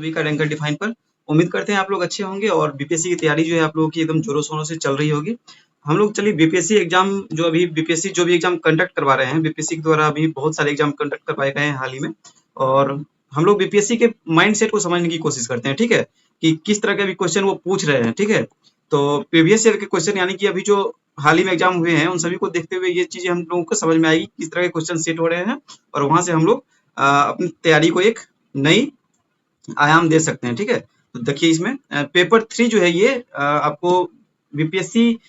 सभी का ranker define पर। उम्मीद करते हैं आप लोग अच्छे होंगे और बीपीएससी की तैयारी जो है आप लोगों की एकदम जोरों शोरों से चल रही होगी। हम लोग चलिए बीपीएससी एग्जाम बीपीएससी जो भी एग्जाम कंडक्ट करवा रहे हैं, बीपीएससी के द्वारा अभी बहुत सारे एग्जाम कंडक्ट करवाए गए हैं हाल ही में, और हम लोग बीपीएससी के माइंडसेट को समझने की कोशिश करते हैं, ठीक है, कि किस तरह के भी क्वेश्चन वो पूछ रहे हैं, ठीक है। तो प्रीवियस ईयर के क्वेश्चन यानी कि अभी जो हाल ही में एग्जाम हुए हैं उन सभी को देखते हुए ये चीजें हम लोगों को समझ में आएगी किस तरह के क्वेश्चन सेट हो रहे हैं, और वहां से हम लोग अपनी तैयारी को एक नई आयाम दे सकते हैं, ठीक है। तो देखिए इसमें पेपर 3 जो है ये आपको बीपीएससी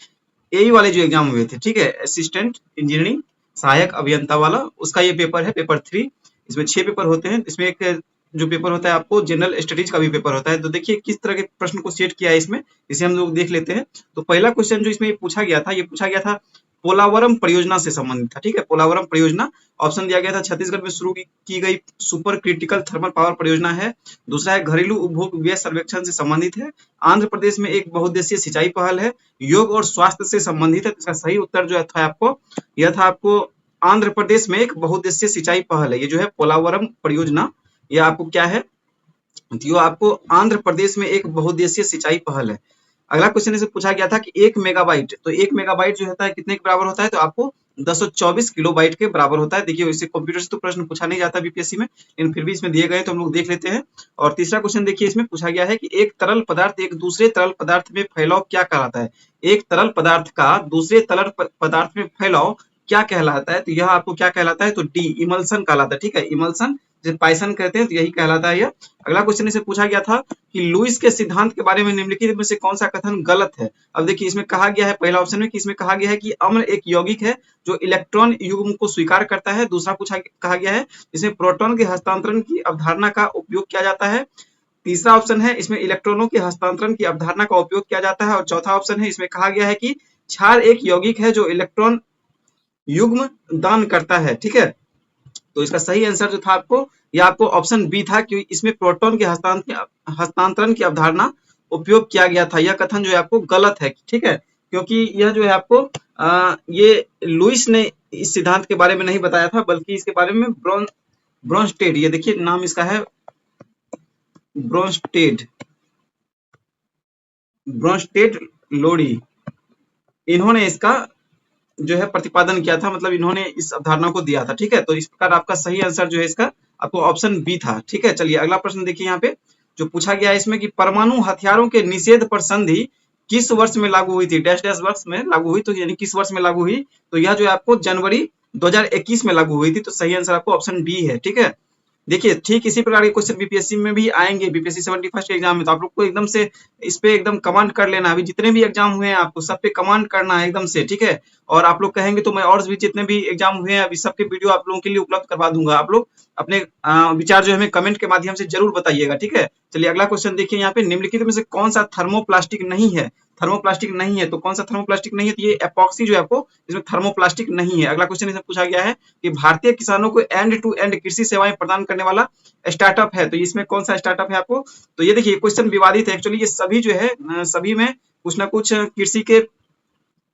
एई वाले जो एग्जाम हुए थे, ठीक है, असिस्टेंट इंजीनियरिंग सहायक अभियंता वाला, उसका ये पेपर है, पेपर 3। इसमें 6 पेपर होते हैं। इसमें एक जो पेपर होता है आपको जनरल स्टडीज का भी पेपर होता है। तो देखिए किस तरह के प्रश्न को सेट किया है इसमें, इसे हम लोग देख लेते हैं। तो पहला क्वेश्चन जो इसमें पूछा गया था, ये पूछा गया था पोलावरम परियोजना से संबंधित था, ठीक है। पोलावरम परियोजना ऑप्शन दिया गया था छत्तीसगढ़ में शुरू की गई सुपर क्रिटिकल थर्मल पावर परियोजना है। दूसरा है घरेलू उपभोग व्यय सर्वेक्षण से संबंधित है। आंध्र प्रदेश में एक बहुउद्देशीय सिंचाई पहल है। योग और स्वास्थ्य से संबंधित है। इसका सही उत्तर जो था आपको यह था, आपको आंध्र प्रदेश में एक बहुउद्देशीय सिंचाई पहल है। ये जो है पोलावरम परियोजना, यह आपको क्या है, जो आपको आंध्र प्रदेश में एक बहुउद्देशीय सिंचाई पहल है। अगला क्वेश्चन इसे पूछा गया था कि 1 मेगाबाइट, तो 1 मेगाबाइट जो होता है कितने के बराबर होता है, तो आपको 224 किलोबाइट के बराबर होता है। देखिए इससे कंप्यूटर से तो प्रश्न पूछा नहीं जाता बीपीएससी में, लेकिन फिर भी इसमें दिए गए तो हम लोग देख लेते हैं। और तीसरा क्वेश्चन देखिए इसमें पूछा गया है कि एक तरल पदार्थ एक दूसरे तरल पदार्थ में फैलाव क्या कहलाता है। एक तरल पदार्थ का दूसरे तरल पदार्थ में फैलाव क्या कहलाता है, तो यह आपको क्या कहलाता है, तो डी इमल्सन कहलाता है, ठीक है। इमल्सन जिसे पाइसन कहते हैं, तो यही कहलाता है यह। अगला क्वेश्चन इसे पूछा गया था कि लुईस के सिद्धांत के बारे में निम्नलिखित में से कौन सा कथन गलत है। अब देखिए इसमें कहा गया है, पहला ऑप्शन में कि इसमें कहा गया है कि अम्ल एक यौगिक है जो इलेक्ट्रॉन युग्म को स्वीकार करता है। दूसरा कहा गया है इसमें प्रोटॉन के हस्तांतरण की अवधारणा का उपयोग किया जाता है। तीसरा ऑप्शन है इसमें इलेक्ट्रॉनों के हस्तांतरण की अवधारणा का उपयोग किया जाता है। और चौथा ऑप्शन है इसमें कहा गया है कि क्षार एक यौगिक है जो इलेक्ट्रॉन युग्म दान करता है, ठीक है। तो इसका सही आंसर जो था आपको, यह आपको ऑप्शन बी था, क्योंकि इसमें प्रोटॉन के हस्तांतरण की अवधारणा उपयोग किया गया था। यह कथन जो है आपको गलत है, ठीक है, क्योंकि यह जो है आपको ये लुईस ने इस सिद्धांत के बारे में नहीं बताया था, बल्कि इसके बारे में ब्रोंस्टेड, ये देखिए नाम इसका है ब्रोंस्टेड लोडी, इन्होंने इसका जो है प्रतिपादन किया था, मतलब इन्होंने इस अवधारणा को दिया था, ठीक है। तो इस प्रकार आपका सही आंसर जो है इसका आपको ऑप्शन बी था, ठीक है। चलिए अगला प्रश्न देखिए यहाँ पे जो पूछा गया है इसमें कि परमाणु हथियारों के निषेध पर संधि किस वर्ष में लागू हुई थी, डैश डैश वर्ष में लागू हुई, तो यानी किस वर्ष में लागू हुई, तो यह जो है आपको जनवरी 2021 में लागू हुई थी। तो सही आंसर आपको ऑप्शन बी है, ठीक है। देखिए ठीक इसी प्रकार के क्वेश्चन बीपीएससी में भी आएंगे, बीपीएससी 71 के एग्जाम में, तो आप लोग को एकदम से इस पे एकदम कमांड कर लेना। अभी जितने भी एग्जाम हुए हैं आपको सब पे कमांड करना है एकदम से, ठीक है। और आप लोग कहेंगे तो मैं और भी जितने भी एग्जाम हुए हैं अभी सबके वीडियो आप लोगों के लिए उपलब्ध करवा दूंगा। आप लोग अपने विचार जो है हमें कमेंट के माध्यम से जरूर बताइएगा, ठीक है। चलिए अगला क्वेश्चन देखिए यहाँ पे, निम्नलिखित में से कौन सा थर्मोप्लास्टिक नहीं है। थर्मोप्लास्टिक नहीं है, तो कौन सा थर्मोप्लास्टिक नहीं है, तो ये एपॉक्सी जो है आपको इसमें थर्मोप्लास्टिक नहीं है। अगला क्वेश्चन इसमें पूछा गया है कि भारतीय किसानों को एंड टू एंड कृषि सेवाएं प्रदान करने वाला स्टार्टअप है, तो इसमें कौन सा स्टार्टअप है आपको, तो ये देखिए क्वेश्चन विवादित है एक्चुअली। ये सभी जो है सभी में कुछ ना कुछ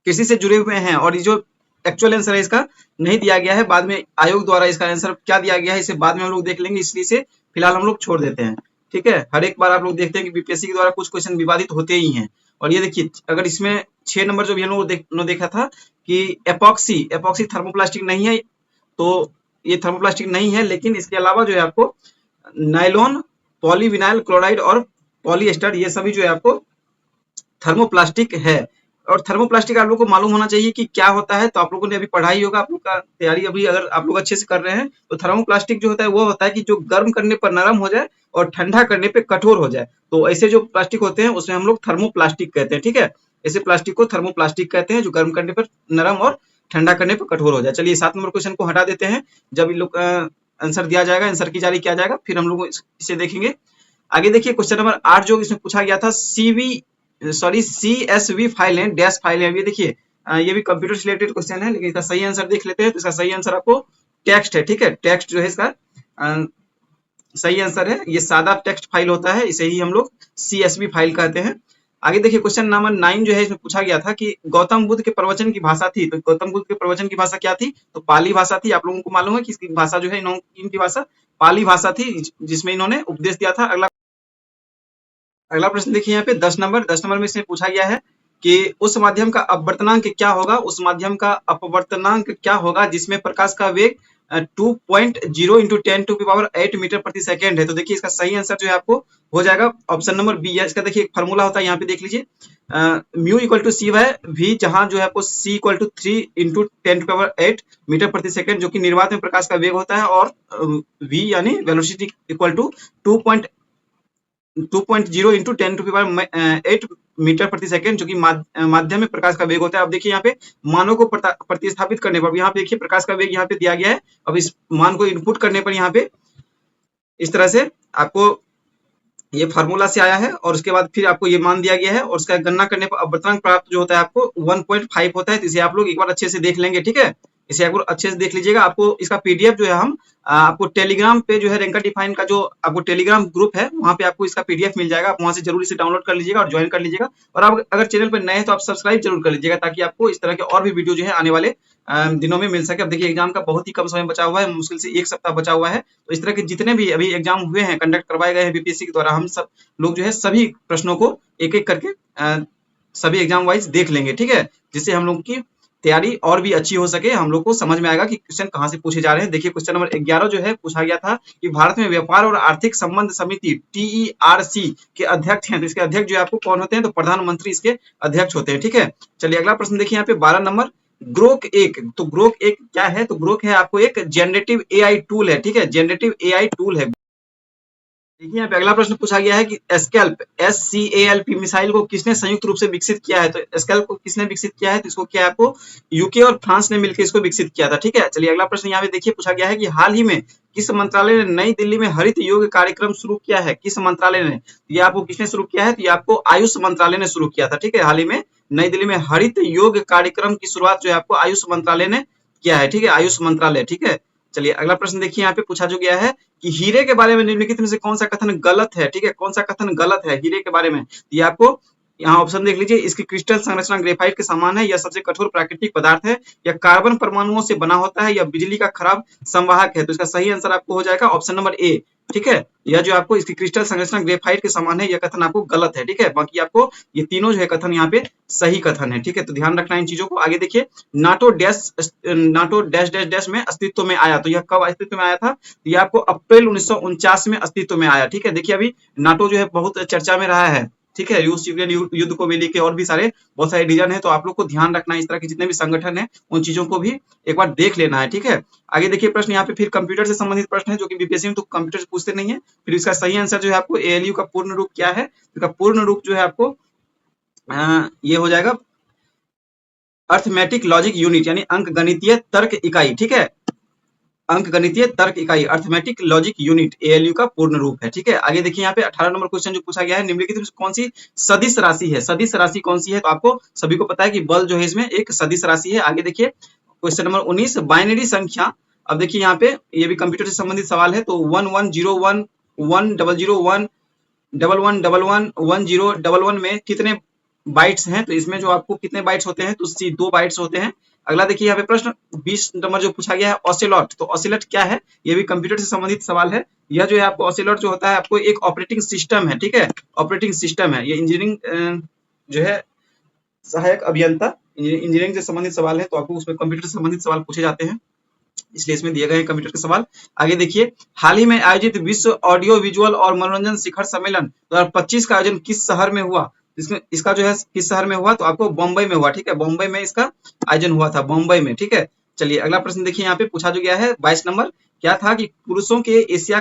कृषि से जुड़े हुए हैं, और ये जो एक्चुअल आंसर है इसका नहीं दिया गया है, बाद में आयोग द्वारा इसका आंसर क्या दिया गया है इसे बाद में हम लोग देख लेंगे, इसलिए से फिलहाल हम लोग छोड़ देते हैं, ठीक है। हर एक बार आप लोग देखते हैं कि बीपीएससी के द्वारा कुछ क्वेश्चन विवादित होते ही हैं। और ये देखिए अगर इसमें 6 नंबर जो भी हम लोग देखा था कि एपॉक्सी थर्मोप्लास्टिक नहीं है, तो ये थर्मोप्लास्टिक नहीं है, लेकिन इसके अलावा जो है आपको नायलॉन, पॉलीविनाइल क्लोराइड और पॉलीएस्टर, ये सभी जो है आपको थर्मोप्लास्टिक है। और थर्मोप्लास्टिक आप लोग को मालूम होना चाहिए कि क्या होता है, तो आप लोगों ने अभी पढ़ाई होगा, आप लोग का तैयारी अभी अगर आप लोग अच्छे से कर रहे हैं, तो थर्मोप्लास्टिक जो होता है वो होता है कि जो गर्म करने पर नरम हो जाए और ठंडा करने पे कठोर हो जाए। तो ऐसे जो प्लास्टिक होते हैं उसमें हम लोग थर्मोप्लास्टिक कहते हैं, ठीक है। ऐसे प्लास्टिक को थर्मोप्लास्टिक कहते हैं जो गर्म करने पर नरम और ठंडा करने पर कठोर हो जाए। चलिए 7 नंबर क्वेश्चन को हटा देते हैं, जब इन लोग आंसर दिया जाएगा, आंसर की जारी किया जाएगा, फिर हम लोग इसे देखेंगे। आगे देखिए क्वेश्चन नंबर 8 जो इसमें पूछा गया था, CSV फाइल है, डैश फाइल है। ये देखिए ये भी कंप्यूटर से रिलेटेड क्वेश्चन है, लेकिन इसका सही आंसर देख लेते हैं। तो इसका सही आंसर आपको टेक्स्ट है, ठीक है। टेक्स्ट जो है इसका सही आंसर है। ये सादा टेक्स्ट फाइल होता है, इसे ही हम लोग CSV फाइल कहते हैं। आगे देखिए क्वेश्चन नंबर 9 जो है इसमें पूछा गया था कि गौतम बुद्ध के प्रवचन की भाषा थी, तो गौतम बुद्ध के प्रवचन की भाषा क्या थी, तो पाली भाषा थी। आप लोगों को मालूम है कि इसकी भाषा जो है इनकी भाषा पाली भाषा थी, जिसमें इन्होंने उपदेश दिया था। अगला अगला प्रश्न देखिए यहाँ पे 10 नंबर में इसमें पूछा गया है कि उस माध्यम का अपवर्तनांक क्या होगा, उस माध्यम का अपवर्तनांक क्या होगा जिसमें प्रकाश का वेग 2.0 इंटू 10⁸ मीटर प्रति सेकेंड है। तो देखिए इसका सही आंसर जो है आपको हो जाएगा ऑप्शन नंबर बी है। इसका देखिए एक फॉर्मूला होता है, यहाँ पे देख लीजिए, mu equal to C by V, जहां जो है आपको C equal to 3 into 10⁸ metre प्रति सेकेंड, जो कि निर्वात में प्रकाश का वेग होता है, और वी यानी velocity equal to 2.0 into 10⁸ metre प्रति सेकेंड, जो कि माध्यम में प्रकाश का वेग होता है। अब देखिए यहाँ पे मानों को प्रतिस्थापित करने पर यहाँ पे देखिए प्रकाश का वेग यहाँ पे दिया गया है। अब इस मान को इनपुट करने पर यहाँ पे इस तरह से आपको ये फार्मूला से आया है, और उसके बाद फिर आपको ये मान दिया गया है, और उसका गणना करने पर अपवर्तनांक प्राप्त जो होता है आपको 1.5 होता है। तो इसे आप लोग एक बार अच्छे से देख लेंगे, ठीक है, इसे आप लोग अच्छे से देख लीजिएगा। आपको इसका पीडीएफ जो है हम आपको टेलीग्राम पे जो है रैंकर डिफाइन का जो आपको टेलीग्राम ग्रुप है, वहां पे आपको इसका पीडीएफ मिल जाएगा। आप वहां से जरूर इसे डाउनलोड कर लीजिएगा और ज्वाइन कर लीजिएगा। और आप अगर चैनल पर नए हैं तो आप सब्सक्राइब जरूर कर लीजिएगा, ताकि आपको इस तरह के और भी वीडियो जो है आने वाले दिनों में मिल सके। अब देखिए एग्जाम का बहुत ही कम समय बचा हुआ है, मुश्किल से 1 सप्ताह बचा हुआ है। तो इस तरह के जितने भी अभी एग्जाम हुए हैं, कंडक्ट करवाए गए हैं बीपीएससी के द्वारा, हम सब लोग जो है सभी प्रश्नों को एक एक करके सभी एग्जाम वाइज देख लेंगे, ठीक है, जिससे हम लोग की तैयारी और भी अच्छी हो सके। हम लोग को समझ में आएगा कि क्वेश्चन कहाँ से पूछे जा रहे हैं। देखिए क्वेश्चन नंबर 11 जो है पूछा गया था कि भारत में व्यापार और आर्थिक संबंध समिति TERC के अध्यक्ष हैं। तो इसके अध्यक्ष जो है आपको कौन होते हैं, तो प्रधानमंत्री इसके अध्यक्ष होते हैं, ठीक है। चलिए अगला प्रश्न देखिए यहाँ पे 12 नंबर, ग्रोक एक। तो ग्रोक एक क्या है, तो ग्रोक है आपको एक जनरेटिव AI टूल है, ठीक है, जनरेटिव AI टूल है। देखिए यहाँ पे अगला प्रश्न पूछा गया है कि स्कैल्प SCALP मिसाइल को किसने संयुक्त रूप से विकसित किया है। तो स्कैल्प को किसने विकसित किया है, तो इसको क्या है आपको यूके और फ्रांस ने मिलकर इसको विकसित किया था, ठीक है। चलिए अगला प्रश्न यहाँ पे देखिए पूछा गया है कि हाल ही में किस मंत्रालय ने नई दिल्ली में हरित योग कार्यक्रम शुरू किया है, किस मंत्रालय ने, ये आपको किसने शुरू किया है, तो ये आपको आयुष मंत्रालय ने शुरू किया था, ठीक है। हाल ही में नई दिल्ली में हरित योग कार्यक्रम की शुरुआत जो है आपको आयुष मंत्रालय ने किया है, ठीक है, आयुष मंत्रालय, ठीक है। चलिए अगला प्रश्न देखिए यहाँ पे पूछा जो गया है कि हीरे के बारे में निम्नलिखित में से कौन सा कथन गलत है, ठीक है, कौन सा कथन गलत है हीरे के बारे में। ये आपको यहाँ ऑप्शन देख लीजिए, इसकी क्रिस्टल संरचना ग्रेफाइट के समान है, यह सबसे कठोर प्राकृतिक पदार्थ है, या कार्बन परमाणुओं से बना होता है, या बिजली का खराब संवाहक है। तो इसका सही आंसर आपको हो जाएगा ऑप्शन नंबर ए, ठीक है। यह जो आपको इसकी क्रिस्टल संरचना ग्रेफाइट के समान है, यह कथन आपको गलत है, ठीक है। बाकी आपको ये तीनों जो है कथन यहाँ पे सही कथन है, ठीक है। तो ध्यान रखना इन चीजों को। आगे देखिए नाटो डैश डैश डैश में अस्तित्व में आया। तो यह कब अस्तित्व में आया था, ये आपको अप्रैल 1949 में अस्तित्व में आया, ठीक है। देखिए अभी नाटो जो है बहुत चर्चा में रहा है, ठीक है, रूस यूक्रेन युद्ध को भी लेके और भी बहुत सारे रीजन है। तो आप लोग को ध्यान रखना है, इस तरह के जितने भी संगठन है उन चीजों को भी एक बार देख लेना है, ठीक है। आगे देखिए प्रश्न यहाँ पे फिर कंप्यूटर से संबंधित प्रश्न है, जो कि बीपीएससी में तो कंप्यूटर से पूछते नहीं है। फिर इसका सही आंसर जो है आपको ALU का पूर्ण रूप क्या है, इसका पूर्ण रूप जो है आपको ये हो जाएगा अर्थमेटिक लॉजिक यूनिट, यानी अंक गणितीय तर्क इकाई, ठीक है, अंक गणितीय तर्क इकाई, अर्थमेटिक लॉजिक यूनिट ALU का पूर्ण रूप है, ठीक है। आगे देखिए यहाँ पे 18 नंबर क्वेश्चन जो पूछा गया है, निम्नलिखित में कौन सी सदिश राशि है, सदिश राशि कौन सी है। तो आपको सभी को पता है कि बल जो है इसमें एक सदिश राशि है। आगे देखिए क्वेश्चन नंबर 19, बाइनरी संख्या। अब देखिए यहाँ पे ये भी कंप्यूटर से संबंधित सवाल है। तो 1101 1001 1111 1011 में कितने बाइट्स हैं, तो इसमें जो आपको कितने बाइट्स होते हैं, तो 2 बाइट्स होते हैं। अगला देखिए यहाँ पे प्रश्न 20 नंबर जो पूछा गया है ऑसिलोट। तो ऑसिलोट क्या है, ये भी कंप्यूटर से संबंधित सवाल है। यह जो है आपको ऑसिलोट जो होता है आपको एक ऑपरेटिंग सिस्टम है, ठीक है, ऑपरेटिंग सिस्टम है। ये इंजीनियरिंग जो है सहायक अभियंता इंजीनियरिंग से संबंधित सवाल है, तो आपको उसमें कंप्यूटर से संबंधित सवाल पूछे जाते हैं, इसलिए इसमें दिए गए हैं कंप्यूटर के सवाल। आगे देखिए हाल ही में आयोजित विश्व ऑडियो विजुअल और मनोरंजन शिखर सम्मेलन 2025 का आयोजन किस शहर में हुआ। इसमें इसका जो है किस शहर में हुआ, तो आपको बम्बई में हुआ, ठीक है, बम्बई में इसका आयोजन हुआ था, बम्बई में, ठीक है। चलिए अगला प्रश्न देखिए यहाँ पे पूछा जो गया है 22 नंबर, क्या था कि पुरुषों के एशिया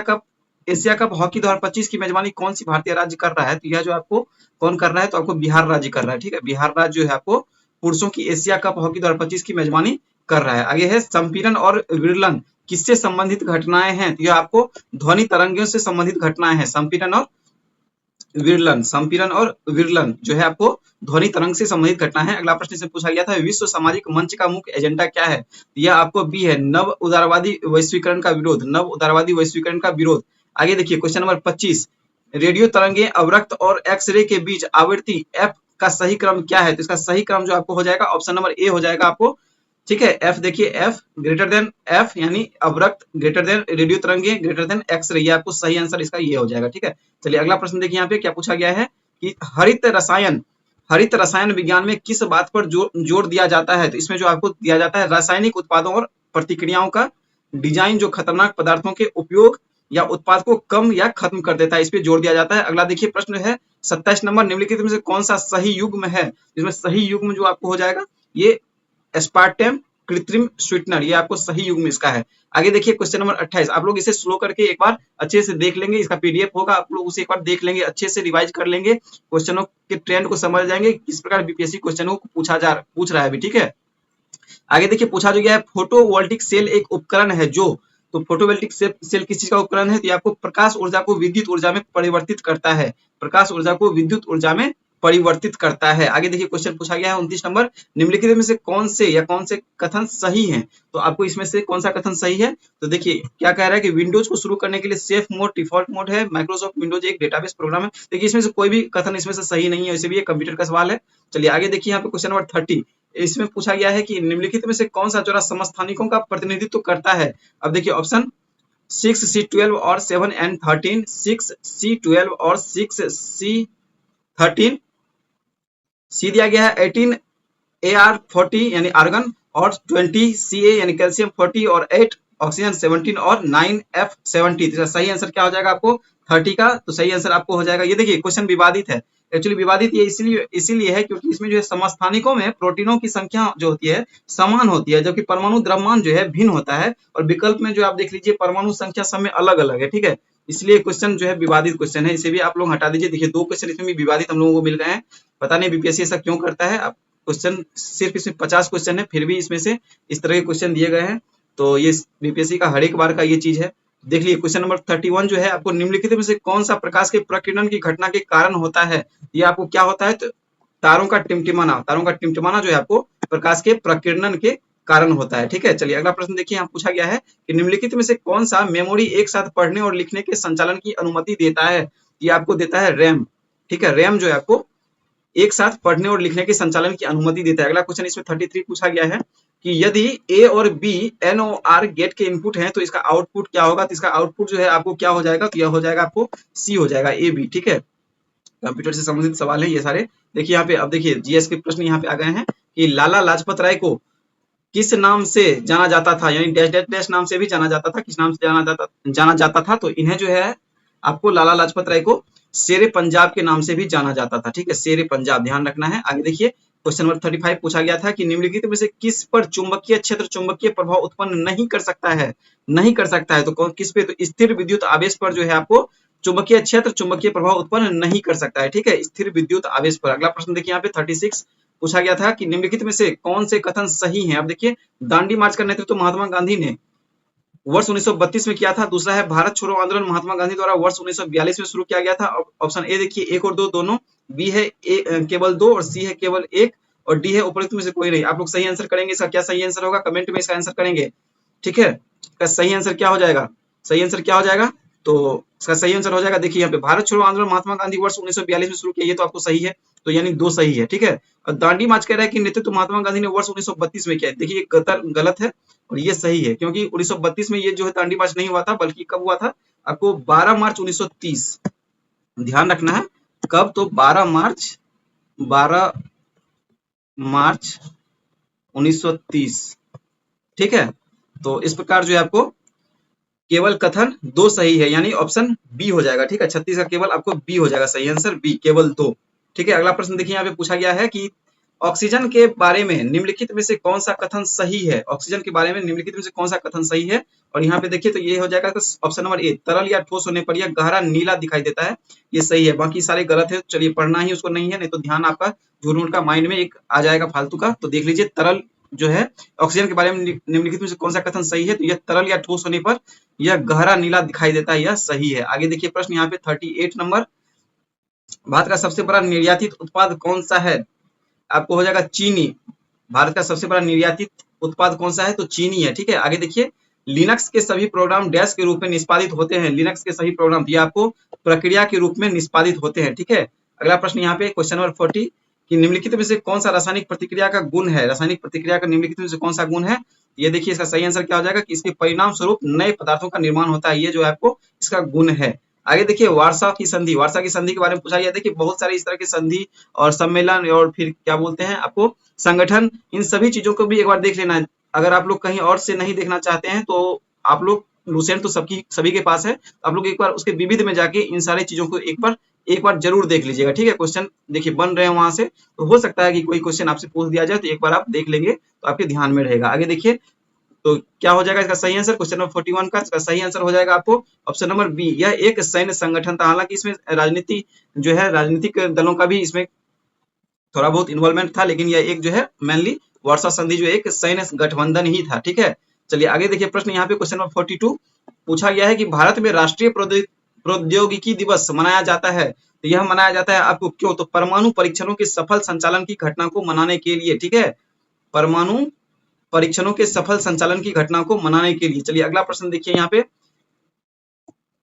कप हॉकी 2025 की मेजबानी कौन सी भारतीय राज्य कर रहा है। तो यह जो आपको कौन कर रहा है, तो आपको बिहार राज्य कर रहा है, ठीक है, बिहार राज्य जो है आपको पुरुषों की एशिया कप हॉकी 2025 की मेजबानी कर रहा है। आगे है संपीड़न और विरलन किससे संबंधित घटनाएं हैं, तो यह आपको ध्वनि तरंगों से संबंधित घटनाएं हैं। संपीड़न और विरलन जो है आपको ध्वनि तरंग से संबंधित घटना है। अगला प्रश्न से पूछा गया था विश्व सामाजिक मंच का मुख्य एजेंडा क्या है, यह आपको बी है, नव उदारवादी वैश्वीकरण का विरोध, नव उदारवादी वैश्वीकरण का विरोध। आगे देखिए क्वेश्चन नंबर 25, रेडियो तरंगे अवरक्त और एक्सरे के बीच आवृत्ति f का सही क्रम क्या है। तो इसका सही क्रम जो आपको हो जाएगा ऑप्शन नंबर ए हो जाएगा आपको ठीक है। एफ देखिए, एफ ग्रेटर देन एफ यानी अवरक्त, ग्रेटर देन रेडियो तरंगे, ग्रेटर देन एक्सरे, ये आपको सही आंसर इसका ये हो जाएगा। ठीक है, चलिए अगला प्रश्न देखिए यहाँ पे क्या पूछा गया है कि हरित रसायन विज्ञान में किस बात पर जोर दिया जाता है। तो इसमें जो आपको दिया जाता है रासायनिक उत्पादों और प्रतिक्रियाओं का डिजाइन जो खतरनाक पदार्थों के उपयोग या उत्पाद को कम या खत्म कर देता है, इस पे जोर दिया जाता है। अगला देखिए प्रश्न है 27 नंबर, निम्नलिखित में से कौन सा सही युग्म है। इसमें सही युग्म जो आपको हो जाएगा ये एस्पार्टेम कृत्रिम स्वीटनर, ये आपको सही युग्म इसका है। आगे देखिए क्वेश्चन नंबर 28, आप लोग इसे स्लो करके एक बार अच्छे से देख लेंगे, इसका पीडीएफ होगा, आप लोग उसे एक बार देख लेंगे, अच्छे से रिवाइज कर लेंगे, क्वेश्चनों के ट्रेंड को समझ जाएंगे, किस प्रकार बीपीएससी क्वेश्चनों को पूछ रहा है अभी। ठीक है, आगे देखिए पूछा जो गया है फोटोवोल्टिक सेल एक उपकरण है जो, तो फोटोवोल्टिक सेल किस चीज का उपकरण है, तो ये आपको प्रकाश ऊर्जा को विद्युत ऊर्जा में परिवर्तित करता है, प्रकाश ऊर्जा को विद्युत ऊर्जा में परिवर्तित करता है। आगे देखिए क्वेश्चन पूछा गया है 29 नंबर, निम्नलिखित में से कौन से या कौन से कथन सही हैं। तो आपको इसमें से कौन सा कथन सही है, तो देखिए क्या कह रहा है कि विंडोज को शुरू करने के लिए सेफ मोड डिफॉल्ट मोड है, माइक्रोसॉफ्ट विंडोज एक डेटाबेस प्रोग्राम है। देखिए इसमें से कोई भी कथन इसमें से सही नहीं है, वैसे भी ये कंप्यूटर का सवाल है। चलिए आगे देखिए यहाँ पे क्वेश्चन नंबर 30, इसमें पूछा गया है कि निम्नलिखित में से कौन सा चौरा समस्थानिकों का प्रतिनिधित्व करता है। अब देखिए ऑप्शन 6C12 और 7 and 13, 6C12 और 6C13, सी दिया गया है 18AR40 यानी आर्गन और 20Ca यानी कैल्शियम 40 और 8 ऑक्सीजन 17 और 9F70। तो सही आंसर क्या हो जाएगा आपको 30 का, तो सही आंसर आपको हो जाएगा। ये देखिए क्वेश्चन विवादित है, एक्चुअली विवादित ये इसीलिए है क्योंकि इसमें जो है समस्थानिकों में प्रोटीनों की संख्या जो होती है समान होती है, जबकि परमाणु द्रव्यमान जो है भिन्न होता है, और विकल्प में जो आप देख लीजिए परमाणु संख्या सब में अलग अलग है। ठीक है, इसलिए क्वेश्चन जो है विवादित क्वेश्चन है, इसे भी आप लोग हटा दीजिए। देखिए 2 क्वेश्चन इसमें भी विवादित हम लोगों को मिल गए हैं, पता नहीं बीपीएससी ऐसा क्यों करता है। अब क्वेश्चन सिर्फ इसमें 50 क्वेश्चन है, फिर भी इसमें से इस तरह के क्वेश्चन दिए गए हैं, तो ये बीपीएससी का हर एक बार का ये चीज है। देख लीजिए क्वेश्चन नंबर 31 जो है आपको निम्नलिखित में से कौन सा प्रकाश के प्रकीर्णन की घटना के कारण होता है। ये आपको क्या होता है, तो तारों का टिमटिमाना जो है आपको प्रकाश के प्रकीर्णन के कारण होता है। ठीक है, चलिए अगला प्रश्न देखिए, यहाँ पूछा गया है कि निम्नलिखित में से कौन सा मेमोरी एक साथ पढ़ने और लिखने के संचालन की अनुमति देता है। ये आपको देता है रैम। ठीक है, रैम जो है आपको एक साथ पढ़ने और लिखने के संचालन की अनुमति देता है। अगला क्वेश्चन इसमें 33 पूछा गया है कि यदि ए और बी NOR गेट के इनपुट हैं तो इसका आउटपुट क्या होगा। तो इसका आउटपुट जो है आपको क्या हो जाएगा, तो यह हो जाएगा आपको सी हो जाएगा, AB। ठीक है, कंप्यूटर से संबंधित सवाल है ये सारे। देखिए यहाँ पे, अब देखिए जीएस के प्रश्न यहाँ पे आ गए हैं कि लाला लाजपत राय को किस नाम से जाना जाता था, यानी डैश डैश डैश नाम से भी जाना जाता था, किस नाम से जाना जाता था। तो इन्हें जो है आपको लाला लाजपत राय को शेरे पंजाब के नाम से भी जाना जाता था। ठीक है, शेरे पंजाब ध्यान रखना है। आगे देखिए क्वेश्चन नंबर 35 पूछा गया था कि निम्नलिखित में से किस पर चुंबकीय क्षेत्र चुंबकीय प्रभाव उत्पन्न नहीं कर सकता है, तो कौन किस पे, तो स्थिर विद्युत आवेश पर जो है आपको चुंबकीय क्षेत्र चुंबकीय प्रभाव उत्पन्न नहीं कर सकता है। ठीक है, स्थिर विद्युत आवेश पर। अगला प्रश्न देखिए यहाँ पे 36 पूछा गया था कि निम्नलिखित में से कौन से कथन सही हैं। अब देखिए दांडी मार्च का नेतृत्व महात्मा गांधी ने वर्ष 1932 में किया था। दूसरा है भारत छोड़ो आंदोलन महात्मा गांधी द्वारा वर्ष 1942 में शुरू किया गया था। ऑप्शन ए देखिए 1 और 2 दोनों, बी है केवल 2 और सी है केवल 1 और डी है उपरोक्त में से कोई नहीं। आप लोग सही आंसर करेंगे, इसका क्या सही आंसर होगा कमेंट में इसका आंसर करेंगे। ठीक है, इसका सही आंसर क्या हो जाएगा, तो इसका सही आंसर हो जाएगा, देखिए यहाँ पे भारत छोड़ो आंदोलन महात्मा गांधी वर्ष 1942 में शुरू किया, ये तो आपको सही है, तो यानी 2 सही है। ठीक है, और दांडी मार्च कह रहा है कि नेतृत्व महात्मा गांधी ने वर्ष 1932 में किया है, देखिए गलत है और ये सही है, क्योंकि 1932 में ये जो है दांडी मार्च नहीं हुआ था, बल्कि कब हुआ था आपको 12 मार्च 1930, ध्यान रखना है कब, तो 12 मार्च 1930। ठीक है, तो इस प्रकार जो है आपको केवल कथन 2 सही है, यानी ऑप्शन बी हो जाएगा। ठीक है, 36 का केवल आपको बी हो जाएगा सही आंसर, बी केवल 2। ठीक है, अगला प्रश्न देखिए यहाँ पे पूछा गया है कि ऑक्सीजन के बारे में निम्नलिखित में से कौन सा कथन सही है। ऑक्सीजन के बारे में निम्नलिखित में से कौन सा कथन सही है, और यहाँ पे देखिए तो ये हो जाएगा ऑप्शन नंबर ए, तरल या ठोस होने पर यह गहरा नीला दिखाई देता है, ये सही है, बाकी सारे गलत है। चलिए पढ़ना ही उसको नहीं है, नहीं तो ध्यान आपका झूठ का माइंड में एक आ जाएगा फालतू का। तो देख लीजिए तरल जो है ऑक्सीजन के बारे में निम्नलिखित में से कौन सा कथन सही है, तो यह तरल या ठोस होने पर यह गहरा नीला दिखाई देता है, यह सही है। आगे देखिए प्रश्न यहाँ पे 38 नंबर, भारत का सबसे बड़ा निर्यातित उत्पाद कौन सा है, आपको हो जाएगा चीनी। भारत का सबसे बड़ा निर्यातित उत्पाद कौन सा है, तो चीनी है। ठीक है, आगे देखिए लिनक्स के सभी प्रोग्राम डैश के रूप में निष्पादित होते हैं, लिनक्स के सभी प्रोग्राम ये आपको प्रक्रिया के रूप में निष्पादित होते हैं। ठीक है, अगला प्रश्न यहाँ पे क्वेश्चन नंबर 40 कि निम्नलिखित में से कौन सा रासायनिक प्रतिक्रिया का गुण है, रासायनिक प्रतिक्रिया का निम्नलिखित में से कौन सा गुण है। ये देखिए इसका सही आंसर क्या हो जाएगा कि इसके परिणाम स्वरूप नए पदार्थों का निर्माण होता है, ये जो है आपको इसका गुण है। आगे देखिए वार्सा की संधि, वार्सा की संधि के बारे में पूछा गया। देखिए बहुत सारे इस तरह की संधि और सम्मेलन और फिर क्या बोलते हैं आपको संगठन, इन सभी चीजों को भी एक बार देख लेना है। अगर आप लोग कहीं और से नहीं देखना चाहते हैं तो आप लोग लुसेंट तो सभी के पास है, आप लोग एक बार उसके विविध में जाके इन सारी चीजों को एक बार जरूर देख लीजिएगा, ठीक है। क्वेश्चन देखिए बन रहे हैं वहां से, तो हो सकता है कि कोई क्वेश्चन आपसे पूछ दिया जाए, तो एक बार आप देख लेंगे तो आपके ध्यान में रहेगा। आगे देखिए तो क्या हो जाएगा इसका सही आंसर, क्वेश्चन नंबर 41 का इसका सही आंसर हो जाएगा आपको ऑप्शन नंबर बी, यह एक सैन्य संगठन था। हालांकि इसमें राजनीति जो है, राजनीतिक दलों का भी इसमें थोड़ा बहुत इन्वॉल्वमेंट था, लेकिन यह एक जो है मेनली वार्सा संधि जो एक सैन्य गठबंधन ही था, ठीक है। चलिए आगे देखिए प्रश्न यहाँ पे क्वेश्चन नंबर 42 पूछा गया है कि भारत में राष्ट्रीय प्रौद्योगिकी दिवस मनाया जाता है, तो यह मनाया जाता है आपको क्यों, तो परमाणु परीक्षणों के सफल संचालन की घटना को मनाने के लिए, ठीक है, परमाणु परीक्षणों के सफल संचालन की घटना को मनाने के लिए। चलिए अगला प्रश्न देखिए यहाँ पे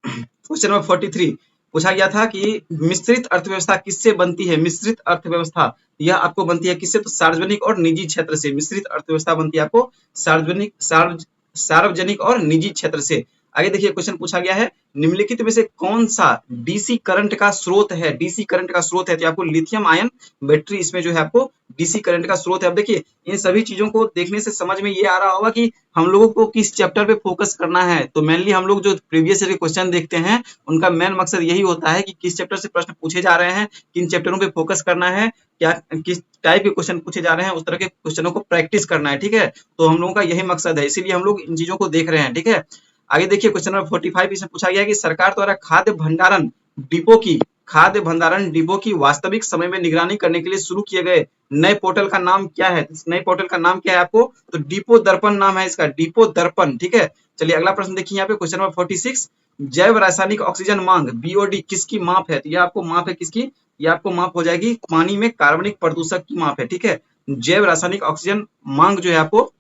क्वेश्चन नंबर 43 पूछा गया था कि मिश्रित अर्थव्यवस्था किससे बनती है, मिश्रित अर्थव्यवस्था यह आपको बनती है किससे, तो सार्वजनिक और निजी क्षेत्र से। मिश्रित अर्थव्यवस्था बनती है आपको सार्वजनिक और निजी क्षेत्र से। आगे देखिए क्वेश्चन पूछा गया है निम्नलिखित में से कौन सा डीसी करंट का स्रोत है, डीसी करंट का स्रोत है, तो आपको लिथियम आयन बैटरी इसमें जो है आपको डीसी करंट का स्रोत है। अब देखिए इन सभी चीजों को देखने से समझ में ये आ रहा होगा कि हम लोगों को किस चैप्टर पे फोकस करना है। तो मेनली हम लोग जो प्रीवियस ईयर के क्वेश्चन देखते हैं उनका मेन मकसद यही होता है कि किस चैप्टर से प्रश्न पूछे जा रहे हैं, किन चैप्टरों पे फोकस करना है, क्या किस टाइप के क्वेश्चन पूछे जा रहे हैं, उस तरह के क्वेश्चनों को प्रैक्टिस करना है, ठीक है। तो हम लोगों का यही मकसद है, इसीलिए हम लोग इन चीजों को देख रहे हैं, ठीक है। आगे देखिए क्वेश्चन नंबर 45 इसमें पूछा गया है कि सरकार द्वारा खाद्य भंडारण डिपो की वास्तविक समय में निगरानी करने के लिए शुरू किए गए नए पोर्टल का नाम क्या है। इस नए पोर्टल का नाम क्या है आपको, तो डिपो दर्पण नाम है इसका, डिपो दर्पण, ठीक है। चलिए अगला प्रश्न देखिए यहाँ पे क्वेश्चन नंबर 46 जैव रासायनिक ऑक्सीजन मांग बीओडी किसकी माप है, तो यह आपको माप है किसकी, यह आपको माप हो जाएगी पानी में कार्बनिक प्रदूषक की माप है, ठीक है। जैव रासायनिक ऑक्सीजन मांग जो है आपको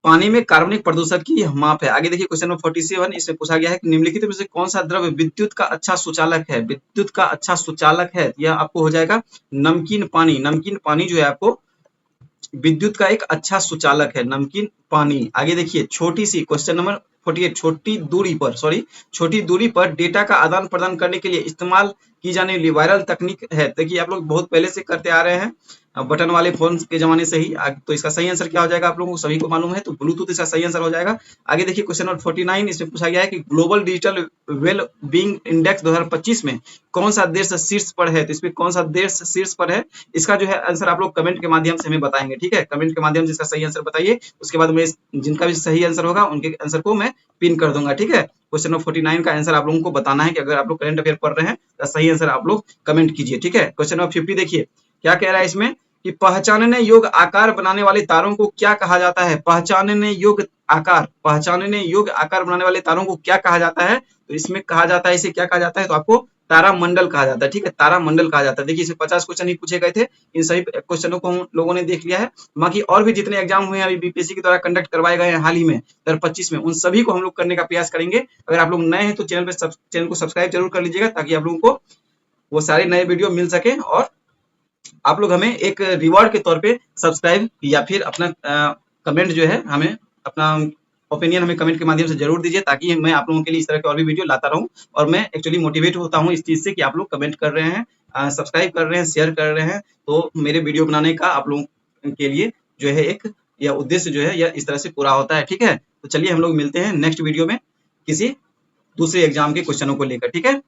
पानी में कार्बनिक प्रदूषक की माप है। आगे देखिए क्वेश्चन नंबर 47 इसमें पूछा गया है कि निम्नलिखित में से कौन सा द्रव्य विद्युत का अच्छा सुचालक है, विद्युत का अच्छा सुचालक है, यह आपको हो जाएगा नमकीन पानी। नमकीन पानी जो है आपको विद्युत का एक अच्छा सुचालक है, नमकीन पानी। आगे देखिए छोटी सी क्वेश्चन नंबर 48 छोटी दूरी पर डेटा का आदान प्रदान करने के लिए इस्तेमाल की जाने वाली वायरल तकनीक है। देखिए आप लोग बहुत पहले से करते आ रहे हैं बटन वाले फोन के जमाने से ही, तो इसका सही आंसर क्या हो जाएगा आप लोगों को सभी को मालूम है, तो ब्लूटूथ इसका सही आंसर हो जाएगा। आगे देखिए क्वेश्चन नंबर 49 इसमें पूछा गया है कि global digital well being index 2025 में कौन सा देश शीर्ष पर है, तो इसमें कौन सा देश शीर्ष पर है, इसका जो है आंसर आप लोग कमेंट के माध्यम से हमें बताएंगे, ठीक है। कमेंट के माध्यम से इसका सही आंसर बताइए, उसके बाद मैं जिनका भी सही आंसर होगा उनके आंसर को मैं पिन कर दूंगा, ठीक है। क्वेश्चन नंबर 49 का आंसर आप लोगों को बताना है कि अगर आप लोग करंट अफेयर पढ़ रहे हैं तो सही आंसर आप लोग कमेंट कीजिए, ठीक है। क्वेश्चन नंबर 50 देखिए क्या कह रहा है इसमें कि पहचानने योग्य आकार बनाने वाले तारों को क्या कहा जाता है, पहचानने योग्य आकार बनाने वाले तारों को क्या कहा जाता है, तो इसमें कहा जाता है, इसे क्या कहा जाता है, तो आपको तारामंडल कहा जाता है, ठीक है, तारामंडल कहा जाता है। देखिए इसमें 50 क्वेश्चन ही पूछे गए थे, इन सभी क्वेश्चनों को हम लोगों ने देख लिया है। बाकी और भी जितने एग्जाम हुए हैं अभी बीपीएससी के द्वारा कंडक्ट करवाए गए हैं हाल ही में 2025 में, उन सभी को हम लोग करने का प्रयास करेंगे। अगर आप लोग नए हैं तो चैनल को सब्सक्राइब जरूर कर लीजिएगा, ताकि आप लोगों को वो सारे नए वीडियो मिल सके, और आप लोग हमें एक रिवॉर्ड के तौर पे सब्सक्राइब या फिर अपना कमेंट जो है हमें अपना ओपिनियन हमें कमेंट के माध्यम से जरूर दीजिए, ताकि मैं आप लोगों के लिए इस तरह के और भी वीडियो लाता रहूं। और मैं एक्चुअली मोटिवेट होता हूं इस चीज से कि आप लोग कमेंट कर रहे हैं, सब्सक्राइब कर रहे हैं, शेयर कर रहे हैं, तो मेरे वीडियो बनाने का आप लोगों के लिए जो है एक यह उद्देश्य जो है यह इस तरह से पूरा होता है, ठीक है। तो चलिए हम लोग मिलते हैं नेक्स्ट वीडियो में किसी दूसरे एग्जाम के क्वेश्चनों को लेकर, ठीक है।